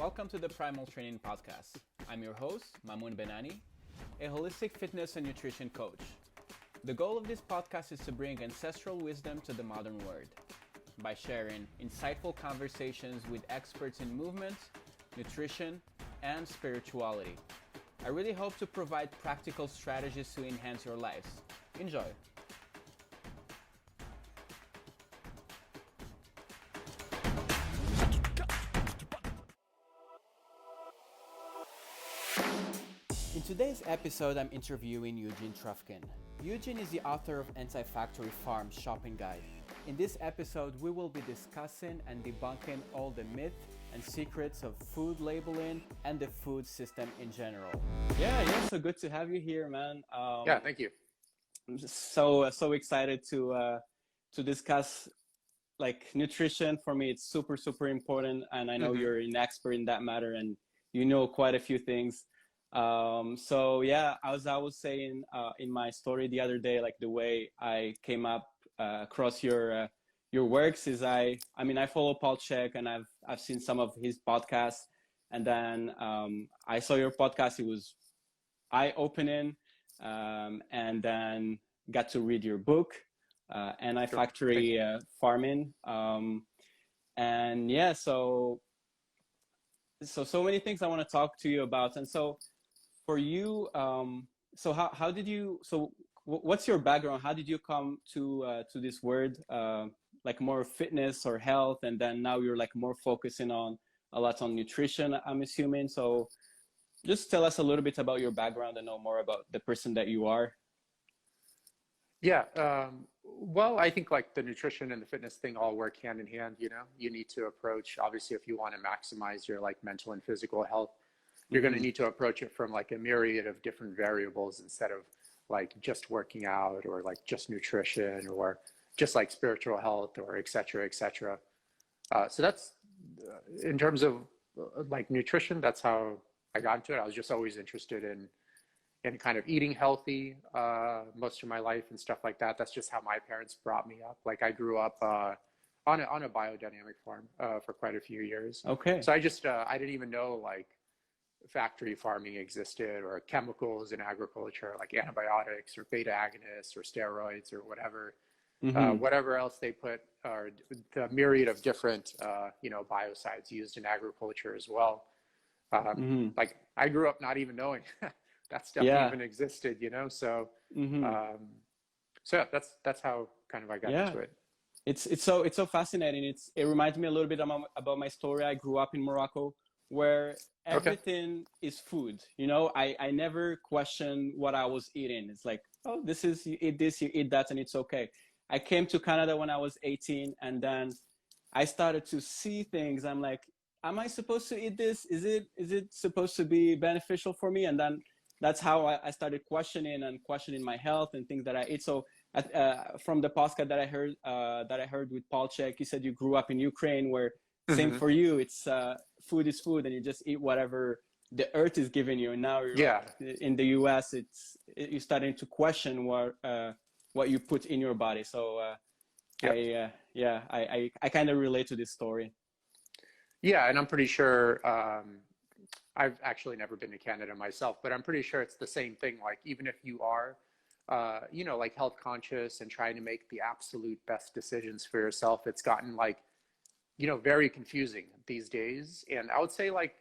Welcome to the Primal Training podcast. I'm your host, Mamoun Benani, a holistic fitness and nutrition coach. The goal of this podcast is to bring ancestral wisdom to the modern world by sharing insightful conversations with experts in movement, nutrition, and spirituality. I really hope to provide practical strategies to enhance your lives. Enjoy. In today's episode, I'm interviewing Eugene Trufkin. Eugene is the author of Anti-Factory Farm Shopping Guide. In this episode, we will be discussing and debunking all the myths and secrets of food labeling and the food system in general. Yeah, so good to have you here, man. Thank you. I'm just so excited to discuss like nutrition. For me, it's super important, and I know you're an expert in that matter, and you know quite a few things. As I was saying in my story the other day, like the way I came up across your works is I follow Paul Chek, and I've seen some of his podcasts, and then I saw your podcast. It was eye-opening, and then got to read your book, Anti-Factory Farming, so many things I want to talk to you about. And so for you, how did you, what's your background? How did you come to this word, like more fitness or health? And then now you're like more focusing on a lot on nutrition, I'm assuming. So just tell us a little bit about your background and know more about the person that you are. Well, I think like the nutrition and the fitness thing all work hand in hand. You need to approach, obviously, if you want to maximize your like mental and physical health, you're going to need to approach it from like a myriad of different variables instead of like just working out or like just nutrition or just like spiritual health or et cetera, et cetera. So that's in terms of like nutrition, that's how I got into it. I was just always interested in kind of eating healthy most of my life and stuff like that. That's just how my parents brought me up. Like I grew up on a biodynamic farm for quite a few years. Okay. So I didn't even know like factory farming existed or chemicals in agriculture, like antibiotics or beta agonists or steroids or whatever else they put, or the myriad of different, biocides used in agriculture as well. Like I grew up not even knowing that stuff even existed, So, that's how kind of I got into it. It's so fascinating. It reminds me a little bit about my story. I grew up in Morocco, where everything is food. I never questioned what I was eating. It's like, oh, you eat this, you eat that, and it's okay. I came to Canada when I was 18, and then I started to see things. I'm like, am I supposed to eat this? Is it supposed to be beneficial for me? And then that's how I started questioning my health and things that I eat. So from the podcast that I heard with Paul Chek, you said you grew up in Ukraine, where same for you. It's food is food, and you just eat whatever the earth is giving you. And now in the US, you're starting to question what you put in your body. So I kind of relate to this story. Yeah, and I'm pretty sure. I've actually never been to Canada myself, but I'm pretty sure it's the same thing. Like even if you are, like health conscious and trying to make the absolute best decisions for yourself, it's gotten like, very confusing these days. And I would say like,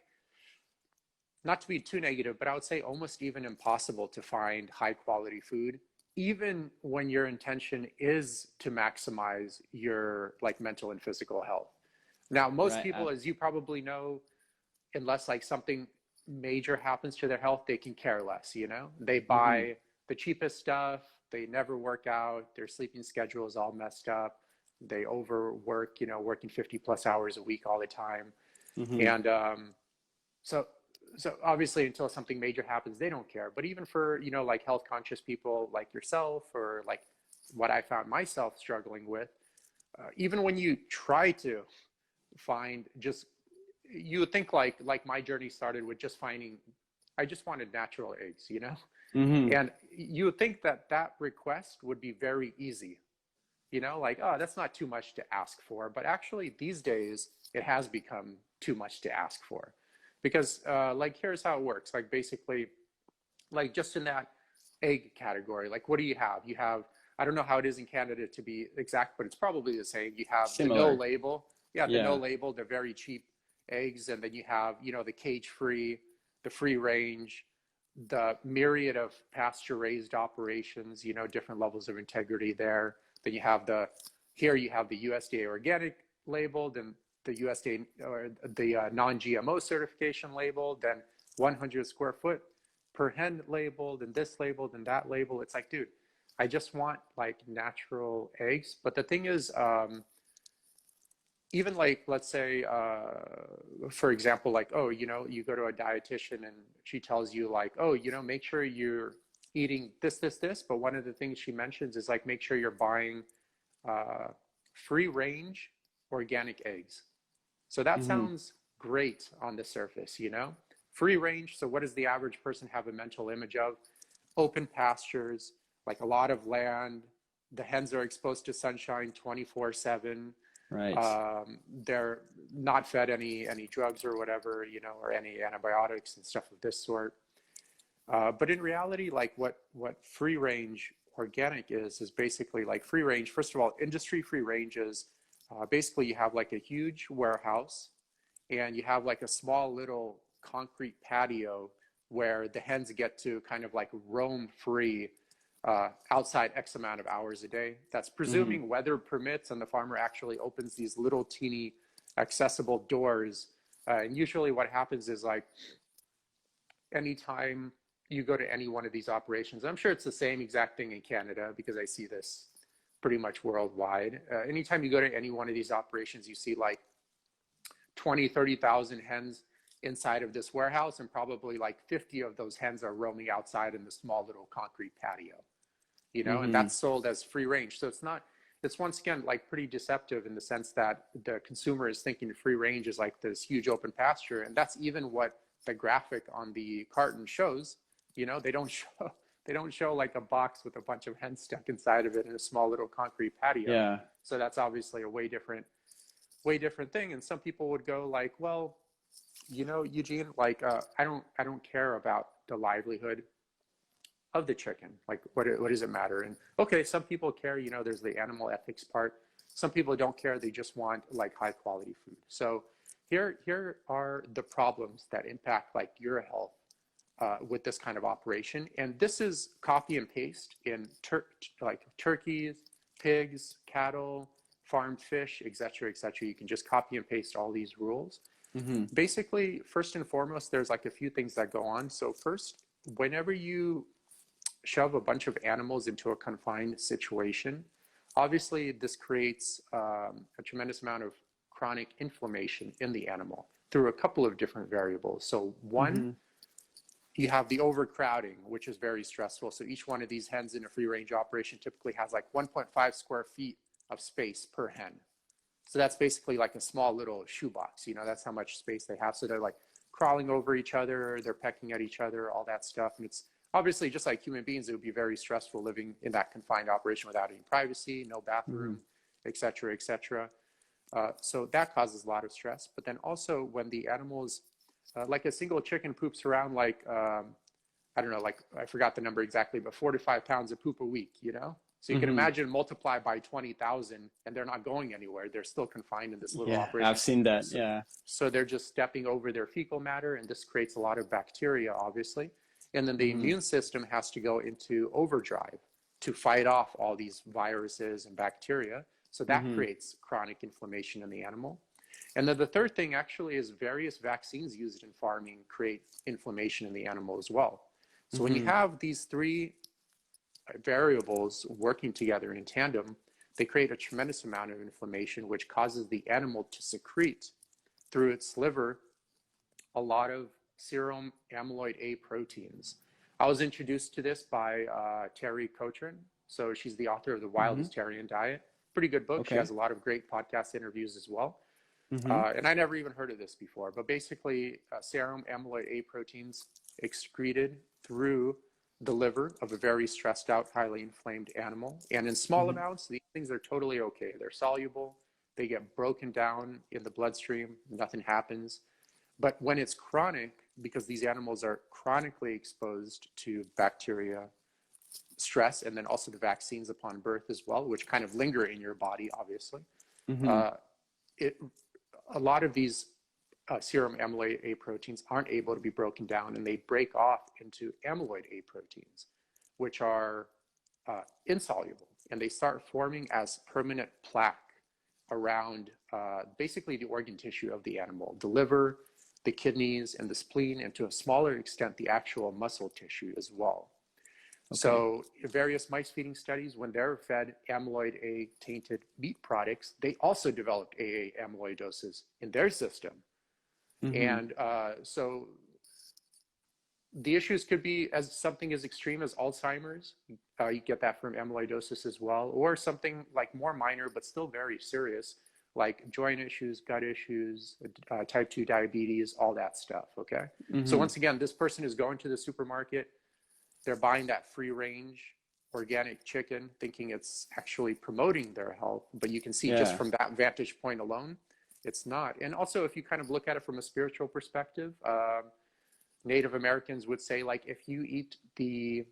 not to be too negative, but I would say almost even impossible to find high quality food, even when your intention is to maximize your like mental and physical health. Now, most people, as you probably know, unless like something major happens to their health, they can care less, They buy the cheapest stuff, they never work out, their sleeping schedule is all messed up, they overwork, working 50 plus hours a week all the time. And so obviously until something major happens, they don't care. But even for, like health conscious people like yourself, or like what I found myself struggling with, even when you try to find you would think like my journey started with just finding, I just wanted natural eggs, and you would think that request would be very easy, like, oh, that's not too much to ask for. But actually these days it has become too much to ask for. Because like, here's how it works. Like basically, like just in that egg category, like what do you have? You have, I don't know how it is in Canada to be exact, but it's probably the same. You have the no Similar. label. Yeah, the no Yeah. label, the very cheap eggs. And then you have, you know, the cage free, the free range, the myriad of pasture raised operations, you know, different levels of integrity there. Then you have the, here you have the USDA organic labeled and the USDA or the non-GMO certification labeled, then 100 square foot per hen labeled and this labeled and that label. It's like, dude, I just want like natural eggs. But the thing is, even like, let's say, for example, like, oh, you know, you go to a dietitian and she tells you like, oh, you know, make sure you're eating this. But one of the things she mentions is like, make sure you're buying free range organic eggs. So that Mm-hmm. sounds great on the surface, you know, free range. So what does the average person have a mental image of? Open pastures, like a lot of land. The hens are exposed to sunshine 24/7. Right. They're not fed any drugs or whatever, you know, or any antibiotics and stuff of this sort. But in reality, like what free range organic is basically like free range. First of all, industry free range is basically you have like a huge warehouse and you have like a small little concrete patio where the hens get to kind of like roam free outside X amount of hours a day. That's Mm-hmm. presuming weather permits and the farmer actually opens these little teeny accessible doors. And usually what happens is like anytime you go to any one of these operations, I'm sure it's the same exact thing in Canada because I see this pretty much worldwide. Anytime you go to any one of these operations, you see like 20, 30,000 hens inside of this warehouse, and probably like 50 of those hens are roaming outside in the small little concrete patio, you know, and Mm-hmm. that's sold as free range. So it's not, it's once again like pretty deceptive in the sense that the consumer is thinking free range is like this huge open pasture. And that's even what the graphic on the carton shows. You know, they don't show like a box with a bunch of hens stuck inside of it in a small little concrete patio. Yeah. So that's obviously a way different thing. And some people would go like, well, you know, Eugene, like I don't care about the livelihood of the chicken. Like, what does it matter? And okay, some people care. You know, there's the animal ethics part. Some people don't care. They just want like high quality food. So here are the problems that impact like your health with this kind of operation. And this is copy and paste in like turkeys, pigs, cattle, farmed fish, et cetera, et cetera. You can just copy and paste all these rules. Mm-hmm. Basically, first and foremost, there's like a few things that go on. So first, whenever you shove a bunch of animals into a confined situation, obviously this creates a tremendous amount of chronic inflammation in the animal through a couple of different variables. So one, Mm-hmm. you have the overcrowding, which is very stressful. So each one of these hens in a free range operation typically has like 1.5 square feet of space per hen. So that's basically like a small little shoebox, you know, that's how much space they have. So they're like crawling over each other, they're pecking at each other, all that stuff. And it's obviously just like human beings, it would be very stressful living in that confined operation without any privacy, no bathroom, Mm-hmm. et cetera, et cetera. So that causes a lot of stress. But then also when the animals, like a single chicken poops around like, I don't know, like I forgot the number exactly, but 4 to 5 pounds of poop a week, you know? So you can Mm-hmm. imagine multiply by 20,000 and they're not going anywhere. They're still confined in this little Yeah, I've operation. seen that. So, Yeah. so they're just stepping over their fecal matter, and this creates a lot of bacteria, obviously. And then the Mm-hmm. immune system has to go into overdrive to fight off all these viruses and bacteria. So that Mm-hmm. creates chronic inflammation in the animal. And then the third thing actually is various vaccines used in farming create inflammation in the animal as well. So when you Mm-hmm. have these three variables working together in tandem, they create a tremendous amount of inflammation, which causes the animal to secrete through its liver a lot of serum amyloid A proteins. I was introduced to this by Terry Cotran. So she's the author of The Wild Mm-hmm. Vegetarian Diet. Pretty good book. She Okay. has a lot of great podcast interviews as well. Mm-hmm. And I never even heard of this before, but basically serum amyloid A proteins excreted through the liver of a very stressed out, highly inflamed animal. And in small Mm-hmm. amounts, these things are totally okay. They're soluble. They get broken down in the bloodstream. Nothing happens. But when it's chronic, because these animals are chronically exposed to bacteria, stress, and then also the vaccines upon birth as well, which kind of linger in your body, obviously. Mm-hmm. Uh, a lot of these serum amyloid A proteins aren't able to be broken down, and they break off into amyloid A proteins, which are insoluble, and they start forming as permanent plaque around basically the organ tissue of the animal, the liver, the kidneys, and the spleen, and to a smaller extent, the actual muscle tissue as well. Okay. So various mice feeding studies, when they're fed amyloid A tainted meat products, they also developed AA amyloidosis in their system. Mm-hmm. And so the issues could be as something as extreme as Alzheimer's. You get that from amyloidosis as well, or something like more minor, but still very serious, like joint issues, gut issues, type 2 diabetes, all that stuff, okay? Mm-hmm. So once again, this person is going to the supermarket, they're buying that free range organic chicken, thinking it's actually promoting their health, but you can see just from that vantage point alone, it's not. And also, if you kind of look at it from a spiritual perspective, Native Americans would say, like, if you eat the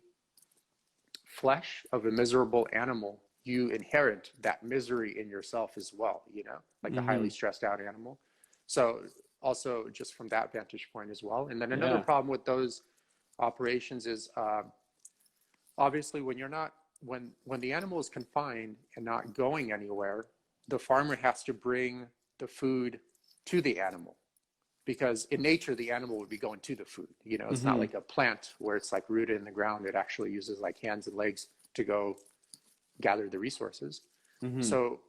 flesh of a miserable animal, you inherit that misery in yourself as well, you know, like a highly stressed out animal. So also just from that vantage point as well. And then another problem with those operations is obviously when you're not, when the animal is confined and not going anywhere, the farmer has to bring the food to the animal. Because in nature, the animal would be going to the food. You know, it's not like a plant where it's like rooted in the ground. It actually uses like hands and legs to go gather the resources. So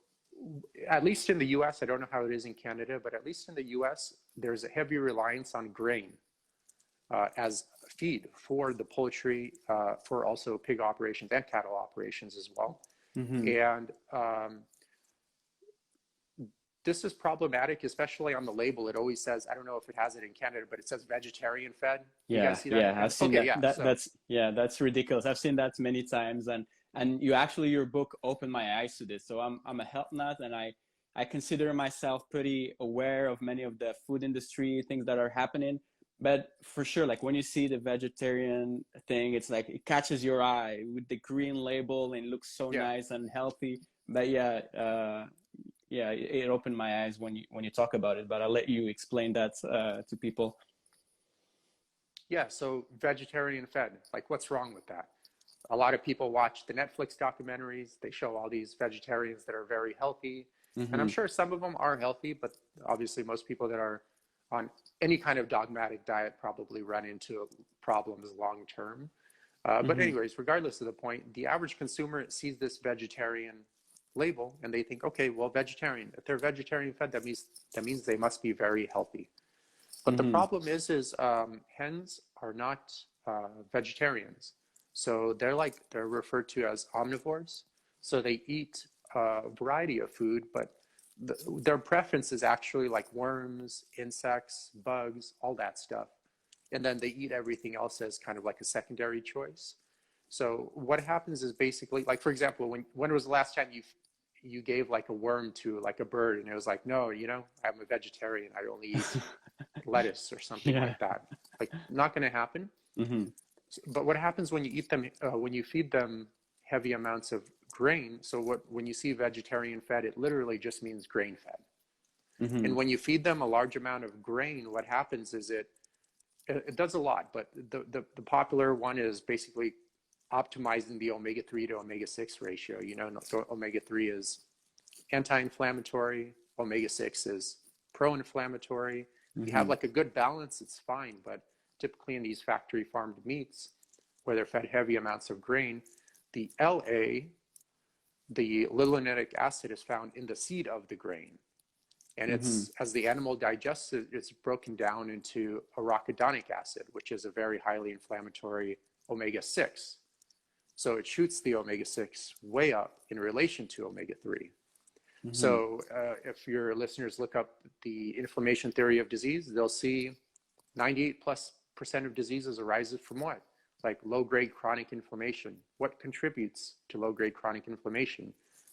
at least in the US, I don't know how it is in Canada, but at least in the US, there's a heavy reliance on grain as feed for the poultry, for also pig operations and cattle operations as well. And this is problematic, especially on the label. It always says, I don't know if it has it in Canada, but it says vegetarian fed. You guys see that? Yeah, I've seen that. That's ridiculous. I've seen that many times. And you actually, your book opened my eyes to this. So I'm a health nut, and I consider myself pretty aware of many of the food industry things that are happening. But for sure, like when you see the vegetarian thing, it's like it catches your eye with the green label and it looks so nice and healthy. But it opened my eyes when you talk about it, but I'll let you explain that to people. Yeah, so vegetarian fed, like what's wrong with that? A lot of people watch the Netflix documentaries. They show all these vegetarians that are very healthy. And I'm sure some of them are healthy, but obviously most people that are on any kind of dogmatic diet probably run into problems long term. But anyways, regardless of the point, the average consumer sees this vegetarian label and they think, okay, well, vegetarian, if they're vegetarian fed, that means they must be very healthy. But the problem is hens are not vegetarians. So they're referred to as omnivores. So they eat a variety of food, but their preference is actually like worms, insects, bugs, all that stuff. And then they eat everything else as kind of like a secondary choice. So what happens is basically, like, for example, when was the last time you gave like a worm to like a bird and it was like, no, you know, I'm a vegetarian, I only eat lettuce or something like that? Like, not going to happen. But what happens when you eat them, when you feed them heavy amounts of grain? So when you see vegetarian fed, it literally just means grain fed. And when you feed them a large amount of grain, what happens is it does a lot, but the popular one is basically optimizing the omega-3 to omega-6 ratio. You know, so omega-3 is anti-inflammatory, omega-6 is pro-inflammatory. You have like a good balance, it's fine. But typically in these factory farmed meats where they're fed heavy amounts of grain, the LA, the linolenic acid, is found in the seed of the grain. And it's, as the animal digests it, it's broken down into arachidonic acid, which is a very highly inflammatory omega-6. So it shoots the omega-6 way up in relation to omega-3. So if your listeners look up the inflammation theory of disease, they'll see 98+% of diseases arises from what? Like low-grade chronic inflammation. What contributes to low-grade chronic inflammation?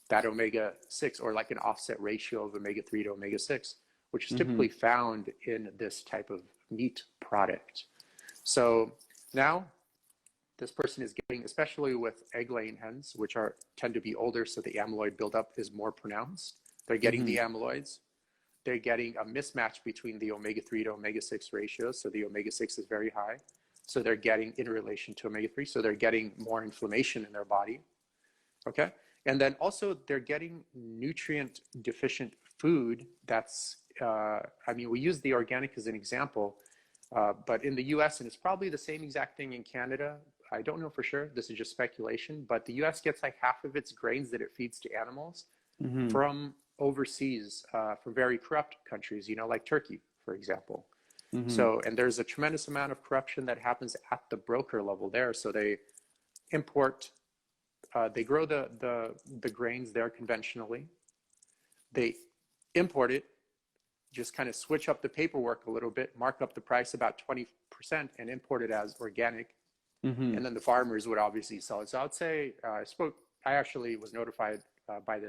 That omega-6, or like an offset ratio of omega-3 to omega-6. which is typically found in this type of meat product. So now this person is getting, especially with egg-laying hens, which tend to be older, so the amyloid buildup is more pronounced. They're getting the amyloids. They're getting a mismatch between the omega-3 to omega-6 ratio. So the omega-6 is very high. So they're getting in relation to omega-3. So they're getting more inflammation in their body. Okay. And then also they're getting nutrient deficient food that's, I mean, we use the organic as an example, but in the US, and it's probably the same exact thing in Canada, I don't know for sure, this is just speculation, but the US gets like half of its grains that it feeds to animals from overseas, from very corrupt countries, you know, like Turkey, for example. So, and there's a tremendous amount of corruption that happens at the broker level there. So they import, they grow the grains there conventionally. They import it, just kind of switch up the paperwork a little bit, mark up the price about 20% and import it as organic. And then the farmers would obviously sell it. So I would say, I actually was notified by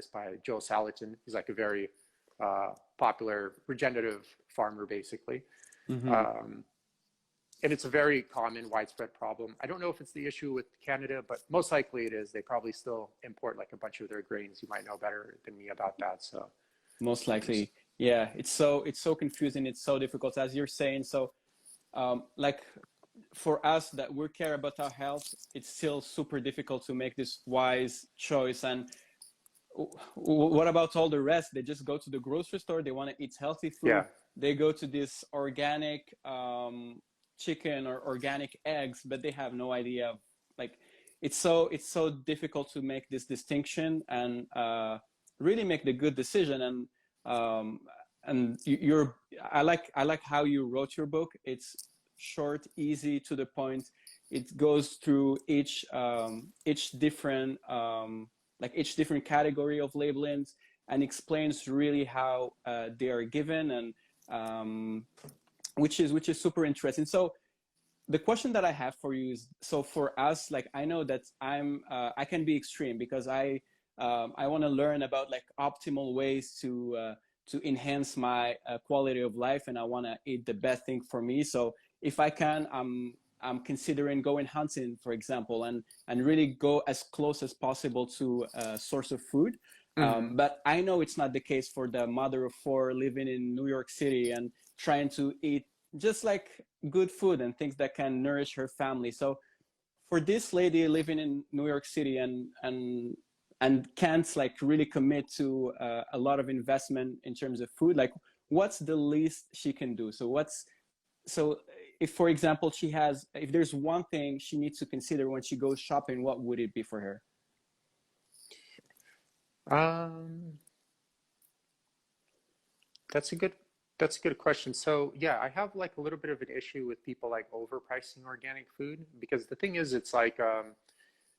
Joe Salatin. He's like a very popular regenerative farmer, basically. And it's a very common, widespread problem. I don't know if it's the issue with Canada, but most likely it is. They probably still import like a bunch of their grains. You might know better than me about that. So most likely, yeah. It's so confusing. It's so difficult, as you're saying. So, like for us that we care about our health, it's still super difficult to make this wise choice. And what about all the rest? They just go to the grocery store. They want to eat healthy food. yeah. They go to this organic chicken or organic eggs, but they have no idea of, like, it's so difficult to make this distinction and really make the good decision. And I like how you wrote your book. It's short, easy, to the point. It goes through each different each different category of labelings and explains really how they are given, and which is super interesting. So the question that I have for you is, so for us, like, I know that I can be extreme because I want to learn about like optimal ways to enhance my quality of life, and I want to eat the best thing for me. So if I can, I'm considering going hunting, for example, and really go as close as possible to a source of food. But I know it's not the case for the mother of four living in New York City and trying to eat just like good food and things that can nourish her family. So for this lady living in New York City and can't like really commit to a lot of investment in terms of food, like what's the least she can do? So if, for example, if there's one thing she needs to consider when she goes shopping, what would it be for her? That's a good question. So yeah, I have like a little bit of an issue with people like overpricing organic food, because the thing is, it's like,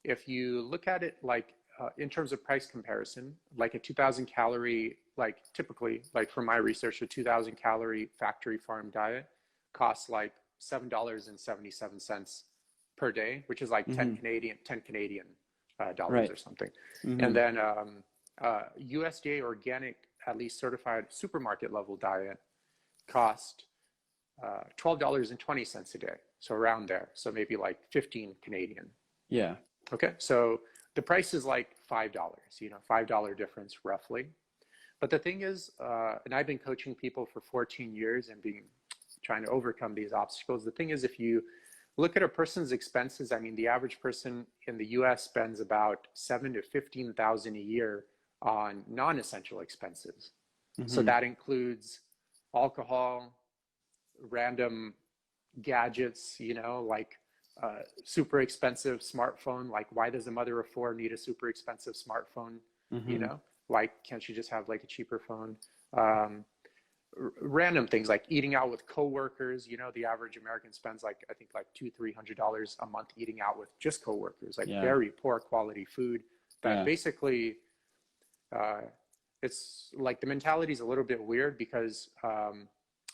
if you look at it like in terms of price comparison, like a 2,000 calorie, like typically, like from my research, a 2,000 calorie factory farm diet costs like $7.77 per day, which is like 10 Canadian dollars or something. And then USDA organic, at least certified supermarket level diet cost $12.20 a day. So around there. So maybe like 15 Canadian. Yeah. Okay. So the price is like $5, $5 difference roughly. But the thing is, and I've been coaching people for 14 years and trying to overcome these obstacles. The thing is, if you look at a person's expenses, I mean, the average person in the US spends about $7,000 to $15,000 a year on non-essential expenses. So that includes alcohol, random gadgets, like super expensive smartphone. Like, why does a mother of four need a super expensive smartphone? Why can't she just have like a cheaper phone? Random things like eating out with coworkers. The average American spends like, I think like $200-300 a month eating out with just coworkers, like very poor quality food that basically, it's like the mentality is a little bit weird because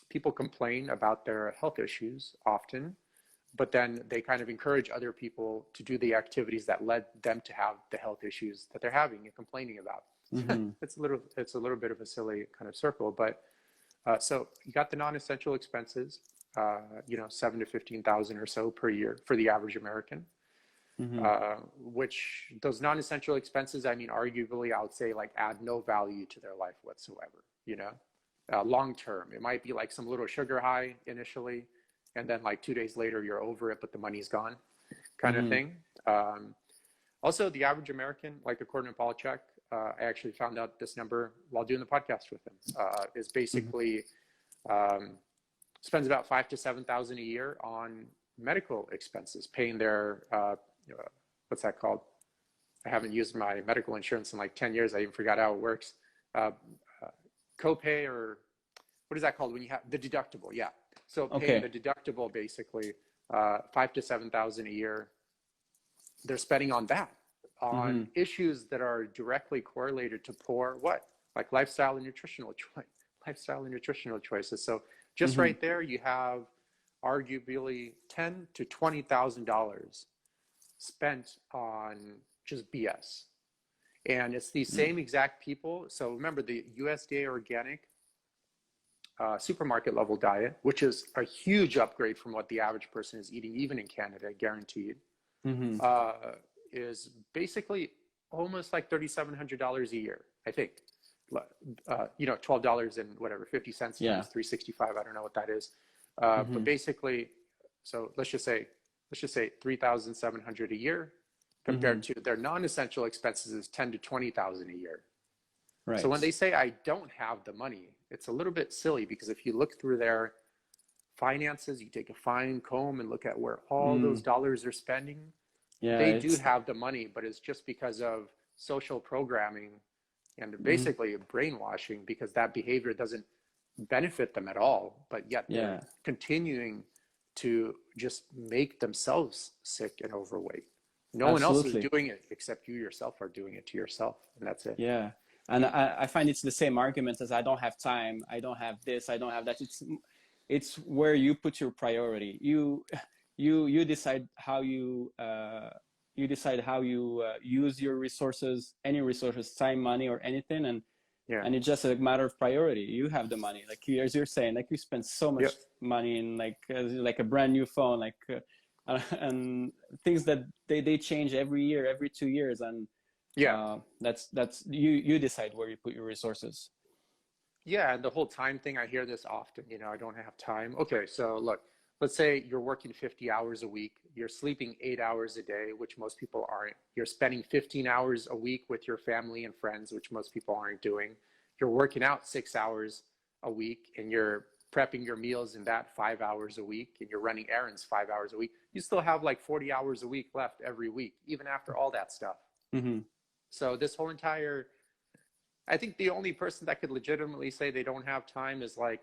people complain about their health issues often, but then they kind of encourage other people to do the activities that led them to have the health issues that they're having and complaining about. It's a little bit of a silly kind of circle, but So you got the non-essential expenses, you know, 7 to 15,000 or so per year for the average American. Which those non-essential expenses, I mean, arguably, I would say like add no value to their life whatsoever, you know, long term. It might be like some little sugar high initially, and then like 2 days later, you're over it, but the money's gone kind of thing. Also, the average American, like according to Paul Chek, I actually found out this number while doing the podcast with him, is basically spends about 5 to 7,000 a year on medical expenses, paying their what's that called? I haven't used my medical insurance in like 10 years. I even forgot how it works. Copay, or what is that called when you have the deductible? Yeah. So paying the deductible, basically 5 to 7,000 a year. They're spending on that, on issues that are directly correlated to poor, like lifestyle and nutritional choices. So just right there, you have arguably $10,000 to $20,000 spent on just BS. And it's these same exact people. So remember the USDA organic supermarket level diet, which is a huge upgrade from what the average person is eating, even in Canada, guaranteed, is basically almost like $3,700 a year, I think. You know, $12 and whatever, 50 cents times 365. I don't know what that is. But basically, so let's just say 3,700 a year compared to their non-essential expenses is 10 to 20,000 a year. Right. So when they say I don't have the money, it's a little bit silly, because if you look through their finances, you take a fine comb and look at where all those dollars are spending. They do have the money, but it's just because of social programming and basically brainwashing, because that behavior doesn't benefit them at all, but yet they're continuing to just make themselves sick and overweight. No one else is doing it except you yourself are doing it to yourself, and that's it. Yeah. And I find it's the same argument as I don't have time, I don't have this, I don't have that. It's where you put your priority. You decide how you use your resources, any resources, time, money, or anything, and it's just a matter of priority. You have the money, like as you're saying, like you spend so much money in like a brand new phone, like and things that they change every year, every 2 years, and that's you decide where you put your resources. Yeah, and the whole time thing, I hear this often, you know, I don't have time. Okay, so look, let's say you're working 50 hours a week, you're sleeping 8 hours a day, which most people aren't. You're spending 15 hours a week with your family and friends, which most people aren't doing. You're working out 6 hours a week, and you're prepping your meals in that 5 hours a week, and you're running errands 5 hours a week. You still have like 40 hours a week left every week, even after all that stuff. So this whole entire, I think the only person that could legitimately say they don't have time is like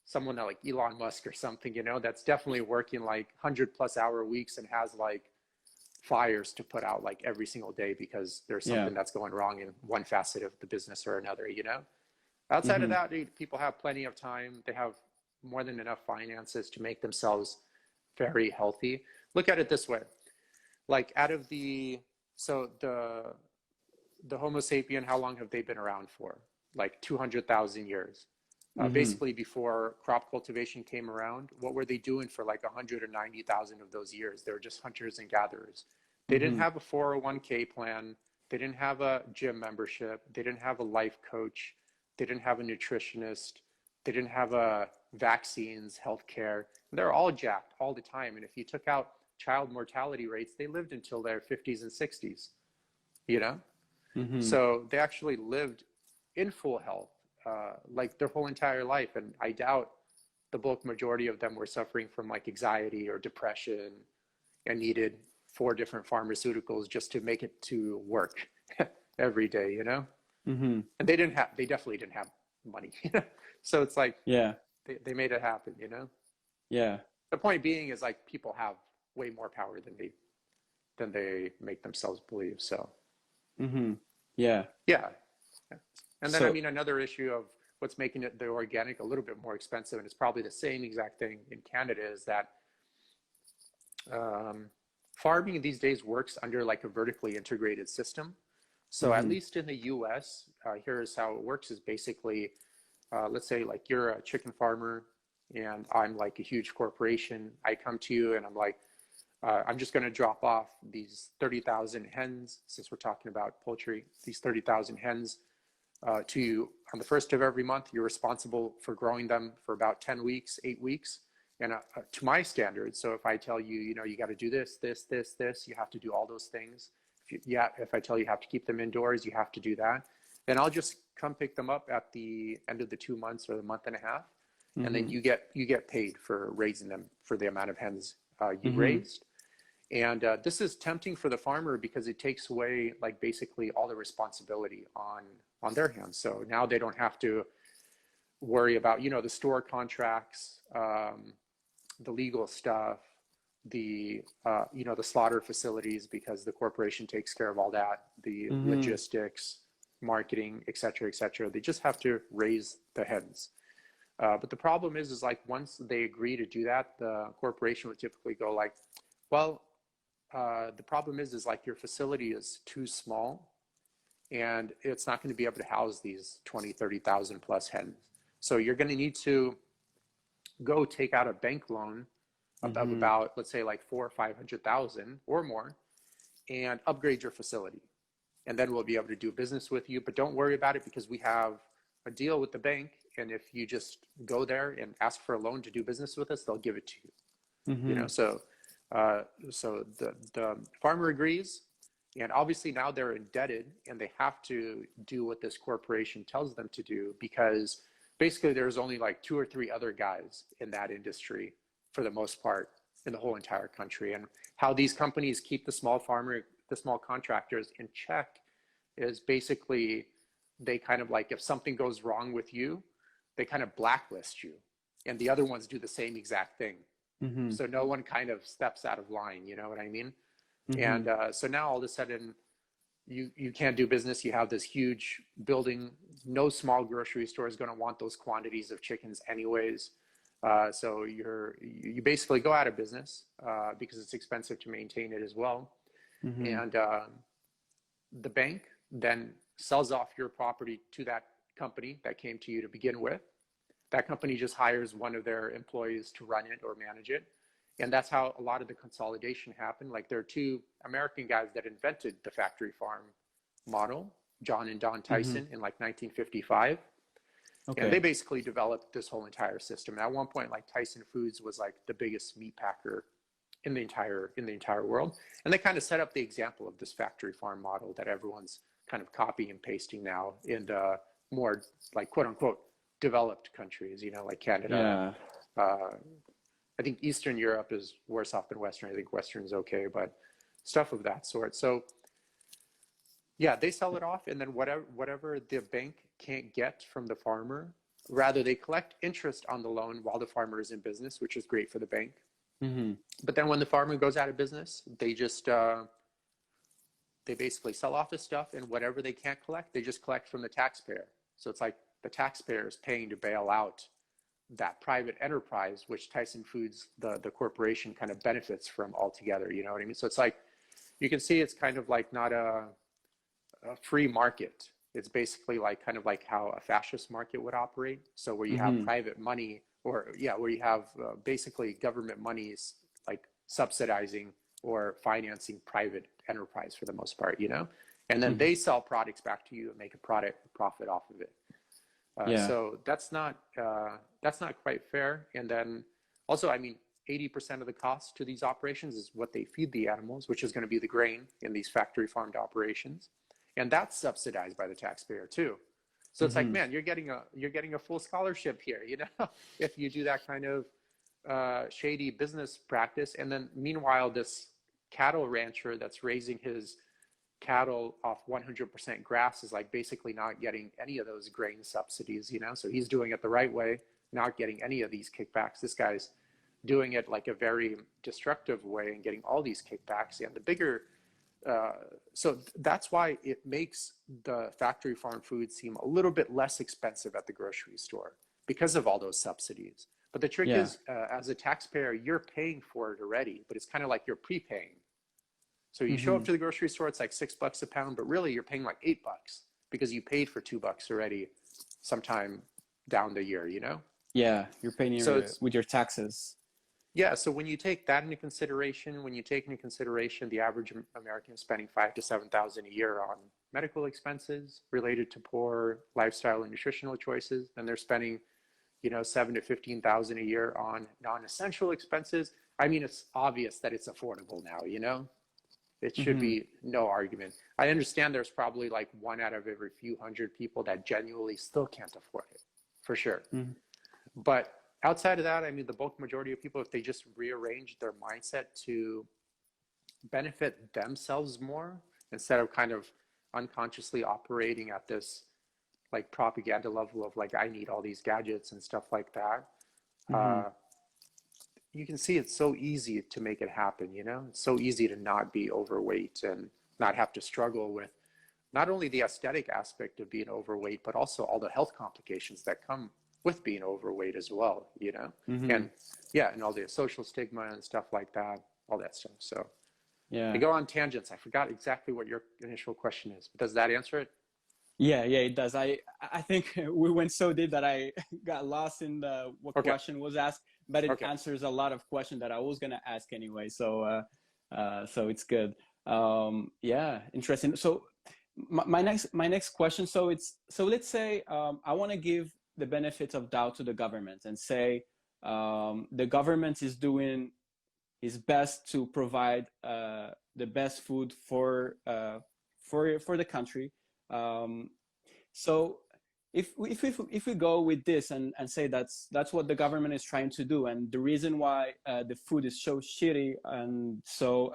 someone like Elon Musk or something, you know, that's definitely working like 100+ hour weeks and has like fires to put out like every single day because there's something that's going wrong in one facet of the business or another, you know. Outside of that, dude, people have plenty of time. They have more than enough finances to make themselves very healthy. Look at it this way. Like out of the Homo sapien, how long have they been around for? Like 200,000 years. Basically before crop cultivation came around, what were they doing for like 190,000 of those years? They were just hunters and gatherers. They didn't have a 401k plan. They didn't have a gym membership. They didn't have a life coach. They didn't have a nutritionist. They didn't have vaccines, healthcare. They're all jacked all the time. And if you took out child mortality rates, they lived until their 50s and 60s, you know? So they actually lived in full health, like their whole entire life. And I doubt the bulk majority of them were suffering from like anxiety or depression and needed 4 different pharmaceuticals just to make it to work every day, you know? And they definitely didn't have money. So it's like, they made it happen, you know? The point being is like people have way more power than they make themselves believe. So and then I mean, another issue of what's making the organic a little bit more expensive, and it's probably the same exact thing in Canada, is that farming these days works under like a vertically integrated system. So at least in the US, here's how it works: is basically let's say like you're a chicken farmer and I'm like a huge corporation. I come to you and I'm like, I'm just going to drop off these 30,000 hens, since we're talking about poultry, these 30,000 hens to you on the first of every month. You're responsible for growing them for about 10 weeks, 8 weeks. And to my standards, so if I tell you, you know, you got to do this, you have to do all those things. If I tell you have to keep them indoors, you have to do that. Then I'll just come pick them up at the end of the 2 months or the month and a half. And then you get paid for raising them for the amount of hens you raised. And this is tempting for the farmer because it takes away like basically all the responsibility on their hands. So now they don't have to worry about, you know, the store contracts, the legal stuff, the you know, the slaughter facilities, because the corporation takes care of all that, the logistics, marketing, et cetera, et cetera. They just have to raise the hens. But the problem is like once they agree to do that, the corporation would typically go like, well, the problem is like your facility is too small and it's not going to be able to house these 20, 30,000 plus hens. So you're going to need to go take out a bank loan of about, let's say like 400,000 or 500,000 or more and upgrade your facility. And then we'll be able to do business with you, but don't worry about it because we have a deal with the bank. And if you just go there and ask for a loan to do business with us, they'll give it to you. You know, so the farmer agrees, and obviously now they're indebted and they have to do what this corporation tells them to do, because basically there's only like 2 or 3 other guys in that industry for the most part in the whole entire country. And how these companies keep the small contractors in check is basically they kind of like, if something goes wrong with you, they kind of blacklist you, and the other ones do the same exact thing. So no one kind of steps out of line, you know what I mean? And so now all of a sudden you can't do business. You have this huge building. No small grocery store is going to want those quantities of chickens anyways. So you basically go out of business because it's expensive to maintain it as well. And the bank then sells off your property to that company that came to you to begin with. That company just hires one of their employees to run it or manage it. And that's how a lot of the consolidation happened. Like there are 2 American guys that invented the factory farm model, John and Don Tyson, in like 1955. And they basically developed this whole entire system. And at one point, like Tyson Foods was like the biggest meat packer in the entire world. And they kind of set up the example of this factory farm model that everyone's kind of copying and pasting now in the more like quote unquote developed countries, you know, like Canada. I think Eastern Europe is worse off than Western. I think Western is okay, but stuff of that sort. So yeah, they sell it off, and then whatever the bank can't get from the farmer, rather they collect interest on the loan while the farmer is in business, which is great for the bank. But then when the farmer goes out of business, they just they basically sell off the stuff, and whatever they can't collect, they just collect from the taxpayer. So it's like the taxpayer is paying to bail out that private enterprise, which Tyson Foods, the corporation, kind of benefits from altogether. You know what I mean? So it's like, you can see it's kind of like not a free market. It's basically like kind of like how a fascist market would operate. So where you have private money, or where you have basically government monies like subsidizing or financing private enterprise for the most part, you know, and then they sell products back to you and make a profit off of it. So that's not quite fair. And then also, I mean, 80% of the cost to these operations is what they feed the animals, which is going to be the grain in these factory farmed operations. And that's subsidized by the taxpayer too. So it's like, man, you're getting a full scholarship here, you know, if you do that kind of shady business practice. And then meanwhile, this cattle rancher that's raising his cattle off 100% grass is like basically not getting any of those grain subsidies, you know. So he's doing it the right way, not getting any of these kickbacks. This guy's doing it like a very destructive way and getting all these kickbacks. And the bigger so that's why it makes the factory farm food seem a little bit less expensive at the grocery store, because of all those subsidies. But the trick is, as a taxpayer, you're paying for it already, but it's kind of like you're prepaying. So you show up to the grocery store, it's like $6 a pound, but really you're paying like $8 because you paid for $2 already sometime, down the year, you know? Yeah, you're paying So it's, with your taxes. yeah, so when you take that into consideration, when you take into consideration the average American is spending 5 to 7 thousand a year on medical expenses related to poor lifestyle and nutritional choices, then they're spending, you know, 7 to 15 thousand a year on non-essential expenses. I mean, it's obvious that it's affordable now, you know? It should Mm-hmm. be no argument. I understand there's probably like one out of every few hundred people that genuinely still can't afford it, for sure. Mm-hmm. But outside of that, I mean, the bulk majority of people, if they just rearrange their mindset to benefit themselves more instead of kind of unconsciously operating at this like propaganda level of like, I need all these gadgets and stuff like that. Mm-hmm. Uh, you can see it's so easy to make it happen, you know? It's so easy to not be overweight and not have to struggle with not only the aesthetic aspect of being overweight, but also all the health complications that come with being overweight as well, you know? Mm-hmm. And yeah, and all the social stigma and stuff like that, all that stuff. So I Yeah. go on tangents. I forgot exactly what your initial question is, but does that answer it? Yeah, yeah, it does. I think we went so deep that I got lost in the what Okay. question was asked, but it Okay. answers a lot of questions that I was gonna ask anyway. So so it's good. Yeah, interesting. So my next question. So it's so let's say I want to give the benefit of doubt to the government and say the government is doing his best to provide the best food for the country. Um, so if we go with this and say that's what the government is trying to do, and the reason why the food is so shitty, and so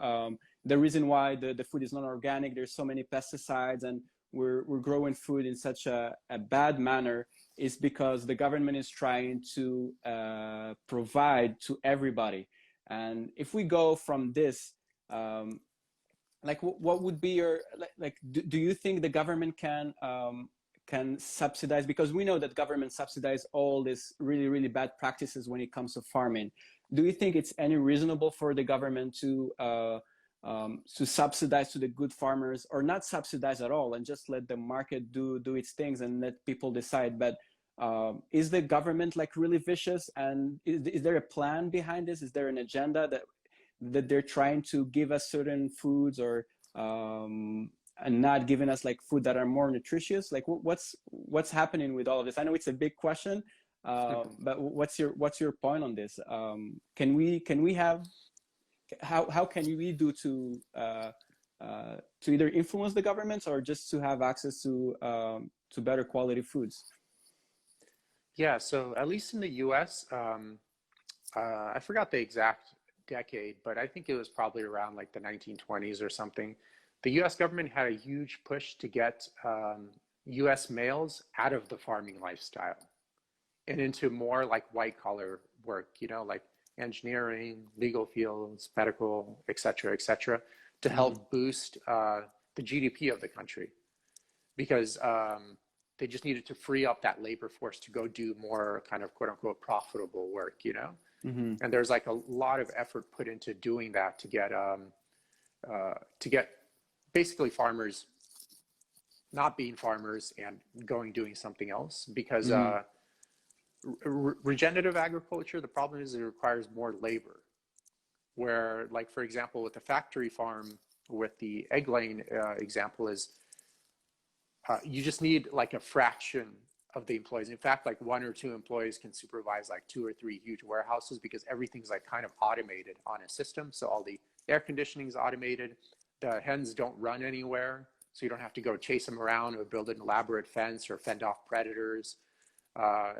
the reason why the food is not organic, there's so many pesticides, and we're growing food in such a bad manner, is because the government is trying to provide to everybody. And if we go from this, like what would be your like do you think the government can subsidize, because we know that government subsidize all these really bad practices when it comes to farming. Do you think it's any reasonable for the government to subsidize to the good farmers, or not subsidize at all and just let the market do its things and let people decide? But is the government like really vicious, and is there a plan behind this? Is there an agenda that they're trying to give us certain foods, or and not giving us like food that are more nutritious? Like what's happening with all of this? I know it's a big question, but what's your point on this? Can we have, how can we do to either influence the governments or just to have access to better quality foods? Yeah, so at least in the US, I forgot the exact decade, but I think it was probably around like the 1920s or something. The US government had a huge push to get US males out of the farming lifestyle and into more like white collar work, you know, like engineering, legal fields, medical, et cetera, to Mm-hmm. help boost the GDP of the country, because they just needed to free up that labor force to go do more kind of quote unquote profitable work, you know? Mm-hmm. And there's like a lot of effort put into doing that to get basically farmers not being farmers and doing something else, because Mm-hmm. regenerative agriculture, the problem is it requires more labor. Where, like, for example, with the factory farm, with the egg laying example, is you just need like a fraction of the employees. In fact, like 1 or 2 employees can supervise like 2 or 3 huge warehouses, because everything's like kind of automated on a system. So all the air conditioning is automated. The hens don't run anywhere, so you don't have to go chase them around or build an elaborate fence or fend off predators. Uh,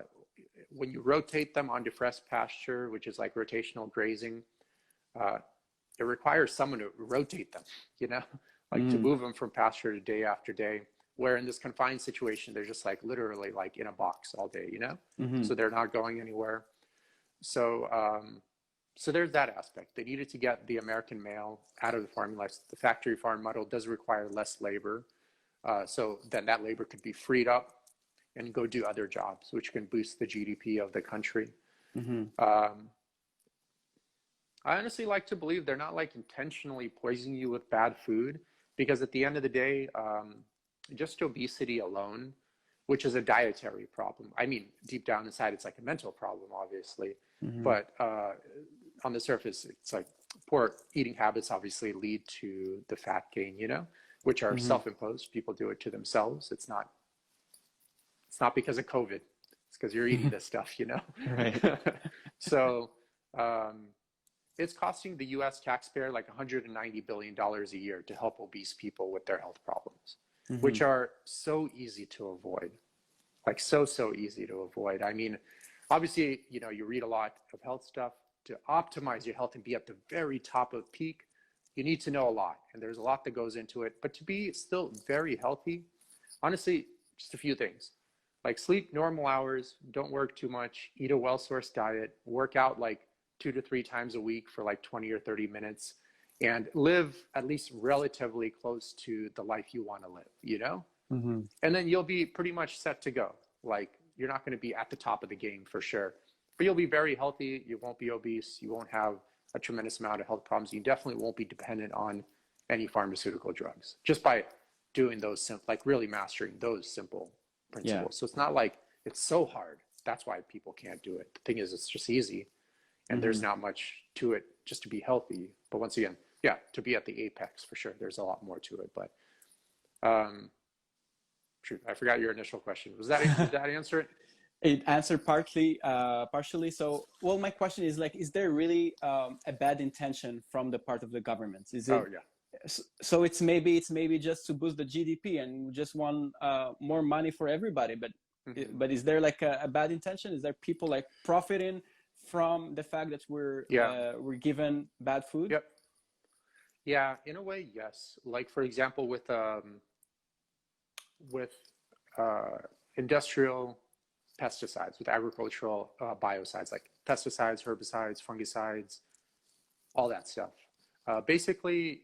when you rotate them onto fresh pasture, which is like rotational grazing, uh, it requires someone to rotate them, you know, like to Mm-hmm. move them from pasture to day after day. Where in this confined situation, they're just like literally like in a box all day, you know, Mm-hmm. so they're not going anywhere. So, so there's that aspect. They needed to get the American male out of the farming life. The factory farm model does require less labor. So then that labor could be freed up and go do other jobs, which can boost the GDP of the country. Mm-hmm. Um, I honestly like to believe they're not like intentionally poisoning you with bad food, because at the end of the day, just obesity alone which is a dietary problem. I mean, deep down inside, it's like a mental problem, obviously. But on the surface, it's like poor eating habits obviously lead to the fat gain, you know, which are self-imposed. People do it to themselves. It's not because of COVID. It's because you're eating this stuff, you know? Right. So it's costing the US taxpayer like $190 billion a year to help obese people with their health problems, which are so easy to avoid. Like so easy to avoid. I mean, obviously, you know, you read a lot of health stuff. To optimize your health and be at the very top of peak, you need to know a lot. And there's a lot that goes into it. But to be still very healthy, honestly, just a few things. Like sleep normal hours, don't work too much, eat a well-sourced diet, work out like 2 to 3 times a week for like 20 or 30 minutes, and live at least relatively close to the life you want to live, you know? And then you'll be pretty much set to go. Like you're not going to be at the top of the game for sure, but you'll be very healthy. You won't be obese. You won't have a tremendous amount of health problems. You definitely won't be dependent on any pharmaceutical drugs just by doing those, like really mastering those simple principles. Yeah. So it's not like it's so hard. That's why people can't do it. The thing is, it's just easy, and there's not much to it just to be healthy. But once again, yeah, to be at the apex for sure, there's a lot more to it. But shoot, I forgot your initial question. Did that answer it? It answered partially. So, well, my question is like, is there really a bad intention from the part of the government? Is it? Oh yeah. So it's maybe just to boost the GDP and just want more money for everybody. But is there like a bad intention? Is there people like profiting from the fact that we're given bad food? Yep. Yeah, in a way, yes. Like for example, with industrial pesticides, with agricultural biocides, like pesticides, herbicides, fungicides, all that stuff. Basically,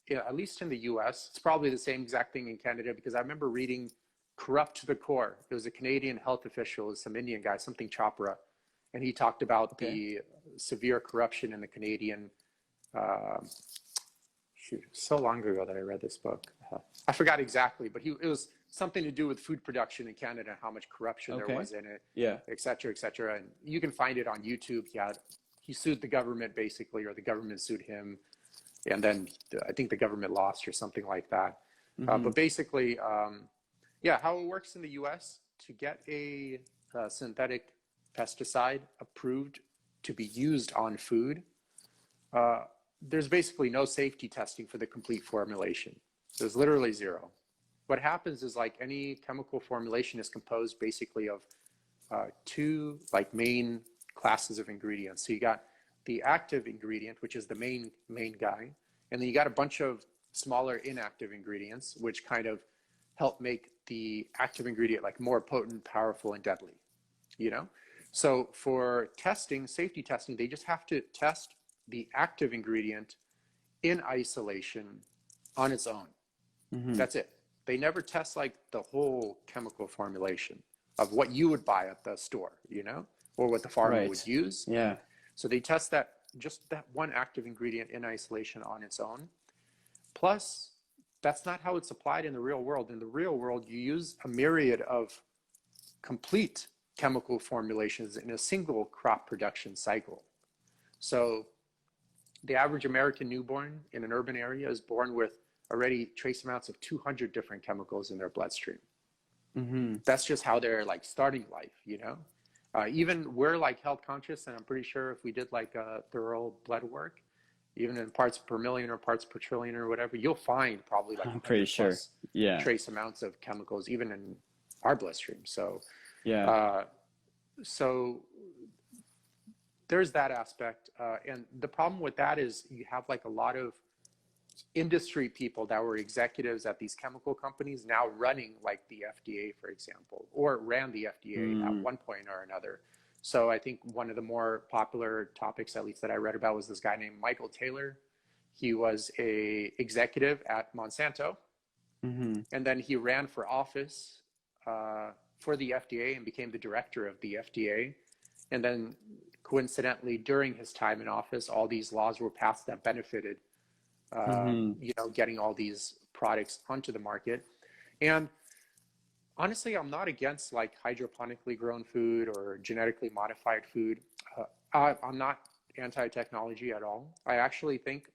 yeah, at least in the US, it's probably the same exact thing in Canada, because I remember reading Corrupt to the Core. It was a Canadian health official, some Indian guy, something Chopra, and he talked about the severe corruption in the Canadian, so long ago that I read this book. I forgot exactly, but it was something to do with food production in Canada, how much corruption there was in it, et cetera, et cetera. And you can find it on YouTube. He sued the government basically, or the government sued him. And then I think the government lost or something like that. But basically, how it works in the US, to get a synthetic pesticide approved to be used on food, there's basically no safety testing for the complete formulation. There's literally zero. What happens is, like any chemical formulation is composed basically of 2 like main classes of ingredients. So you got the active ingredient, which is the main guy, and then you got a bunch of smaller inactive ingredients, which kind of help make the active ingredient like more potent, powerful, and deadly, you know? So for testing, safety testing, they just have to test the active ingredient in isolation on its own. That's it. They never test like the whole chemical formulation of what you would buy at the store, you know, or what the farmer would use. Yeah. So they test that, just that one active ingredient in isolation on its own. Plus, that's not how it's applied in the real world. In the real world, you use a myriad of complete chemical formulations in a single crop production cycle. So the average American newborn in an urban area is born with already trace amounts of 200 different chemicals in their bloodstream. That's just how they're like starting life, you know? Even we're like health conscious, and I'm pretty sure if we did like a thorough blood work, even in parts per million or parts per trillion or whatever, you'll find probably like I'm pretty sure. Trace amounts of chemicals even in our bloodstream. So so there's that aspect, and the problem with that is you have like a lot of industry people that were executives at these chemical companies now running like the FDA, for example, or ran the FDA at one point or another. So I think one of the more popular topics, at least that I read about, was this guy named Michael Taylor. He was a executive at Monsanto, and then he ran for office for the FDA and became the director of the FDA. And then coincidentally, during his time in office, all these laws were passed that benefited you know, getting all these products onto the market. And Honestly, I'm not against like hydroponically grown food or genetically modified food. I'm not anti-technology at all. I actually think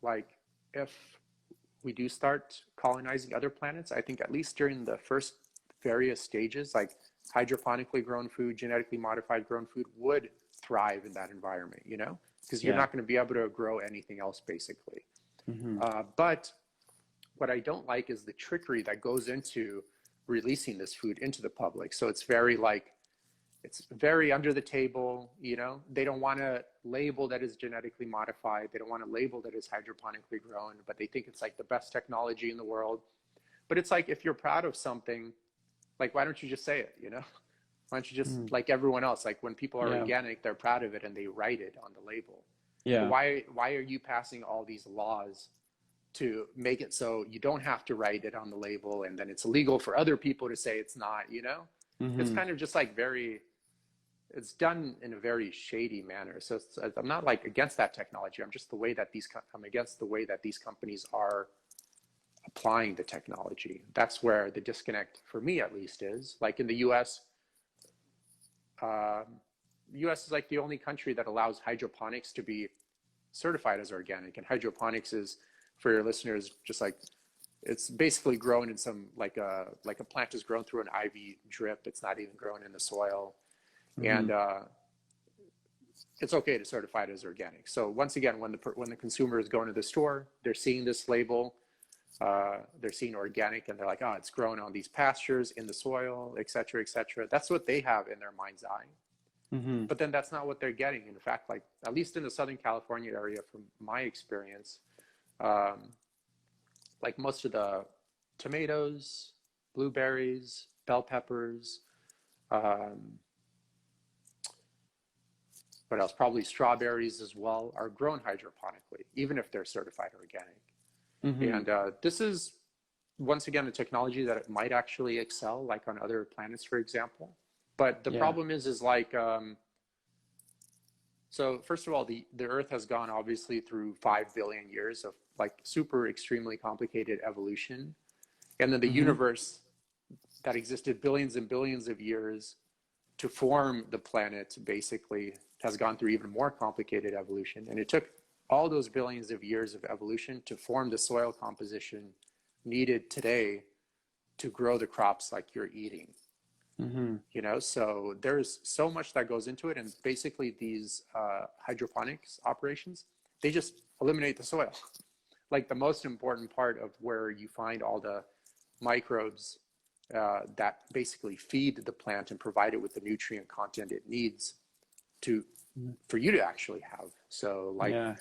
like if we do start colonizing other planets, I think at least during the first various stages, like hydroponically grown food, genetically modified grown food would thrive in that environment, you know, because you're Yeah. not going to be able to grow anything else basically. Hmm. But what I don't like is the trickery that goes into releasing this food into the public. So it's very like, it's very under the table, you know, they don't want to label that is genetically modified. They don't want to label that is hydroponically grown, but they think it's like the best technology in the world. But it's like, if you're proud of something, like, why don't you just say it, you know? Why don't you just, Mm. like everyone else, like when people are Yeah. organic, they're proud of it and they write it on the label. But Yeah. why are you passing all these laws to make it so you don't have to write it on the label, and then it's illegal for other people to say it's not, you know? It's Hmm. kind of just like very, it's done in a very shady manner. So I'm not like against that technology. I'm just I'm against the way that these companies are applying the technology. That's where the disconnect for me at least is. Like in the US, the US is like the only country that allows hydroponics to be certified as organic. And hydroponics is, for your listeners, just like, it's basically grown in some, like a plant is grown through an IV drip. It's not even grown in the soil. Hmm. And it's okay to certify it as organic. So once again, when the consumer is going to the store, they're seeing this label, they're seeing organic, and they're like, oh, it's grown on these pastures in the soil, et cetera, et cetera. That's what they have in their mind's eye. Hmm. But then that's not what they're getting. In fact, like at least in the Southern California area, from my experience, um, like most of the tomatoes, blueberries, bell peppers, um, what else? Probably strawberries as well are grown hydroponically, even if they're certified organic. Hmm. And this is, once again, a technology that it might actually excel, like on other planets, for example. But the Yeah. problem is like, so first of all, the Earth has gone obviously through 5 billion years of like super extremely complicated evolution. And then the Hmm. universe that existed billions and billions of years to form the planet basically has gone through even more complicated evolution. And it took all those billions of years of evolution to form the soil composition needed today to grow the crops like you're eating. Hmm. You know, so there's so much that goes into it. And basically these hydroponics operations, they just eliminate the soil. Like the most important part of where you find all the microbes that basically feed the plant and provide it with the nutrient content it needs to, for you to actually have. So Yeah.